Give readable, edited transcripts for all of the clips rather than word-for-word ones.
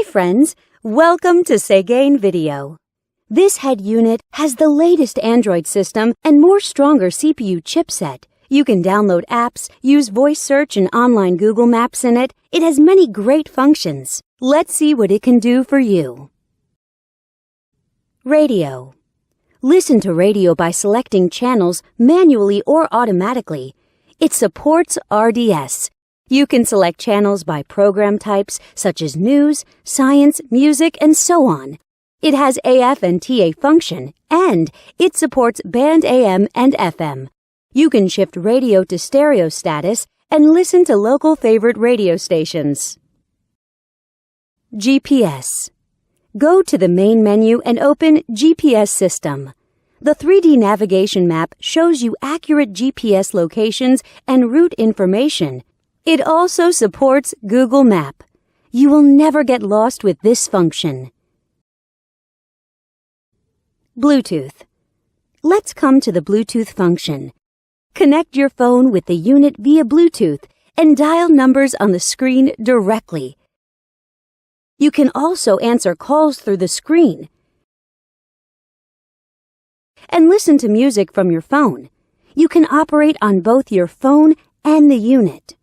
friends, welcome to Segain Video. This head unit has the latest Android system and more stronger CPU chipset. You can download apps, use voice search and online Google Maps in it. It has many great functions. Let's see what it can do for you. Radio. Listen to radio by selecting channels manually or automatically. It supports RDS. You can select channels by program types such as news, science, music, and so on. It has AF and TA function, and it supports band AM and FM. You can shift radio to stereo status and listen to local favorite radio stations. GPS. Go to the main menu and open GPS System. The 3D navigation map shows you accurate GPS locations and route information. It also supports Google Map. You will never get lost with this function. Bluetooth. Let's come to the Bluetooth function. Connect your phone with the unit via Bluetooth and dial numbers on the screen directly. You can also answer calls through the screen and listen to music from your phone. You can operate on both your phone and the unit.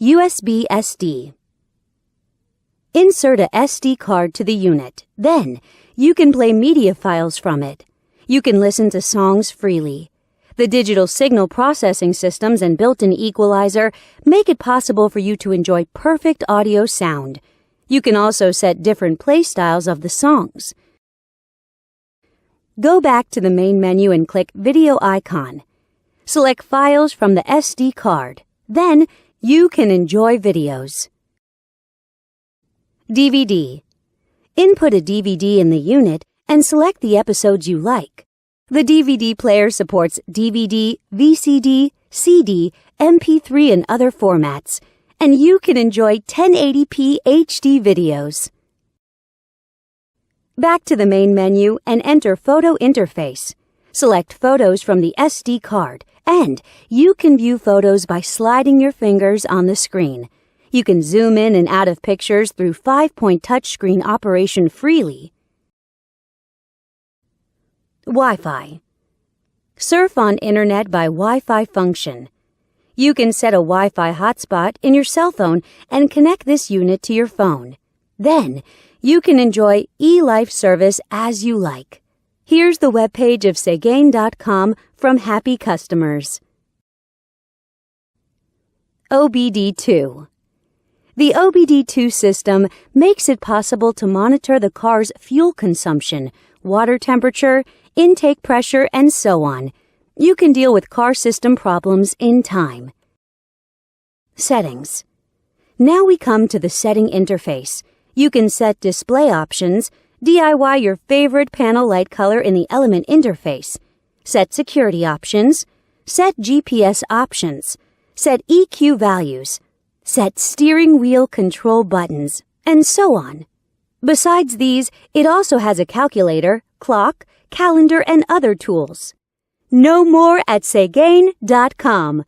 USB SD. Insert a SD card to the unit. Then, you can play media files from it. You can listen to songs freely. The digital signal processing systems and built-in equalizer make it possible for you to enjoy perfect audio sound. You can also set different play styles of the songs. Go back to the main menu and click Video icon. Select Files from the SD card. Then, you can enjoy videos. DVD. Input a DVD in the unit and select the episodes you like. The DVD player supports DVD, VCD, CD, MP3 and other formats, and you can enjoy 1080p HD videos. Back to the main menu and enter Photo Interface. Select photos from the SD card, and you can view photos by sliding your fingers on the screen. You can zoom in and out of pictures through 5-point touchscreen operation freely. Wi-Fi. Surf on Internet by Wi-Fi function. You can set a Wi-Fi hotspot in your cell phone and connect this unit to your phone. Then, you can enjoy eLife service as you like. Here's the webpage of Segain.com from happy customers. OBD2. The OBD2 system makes it possible to monitor the car's fuel consumption, water temperature, intake pressure, and so on. You can deal with car system problems in time. Settings. Now we come to the setting interface. You can set display options, DIY your favorite panel light color in the element interface, set security options, set GPS options, set EQ values, set steering wheel control buttons, and so on. Besides these, it also has a calculator, clock, calendar, and other tools. Know more at Segain.com.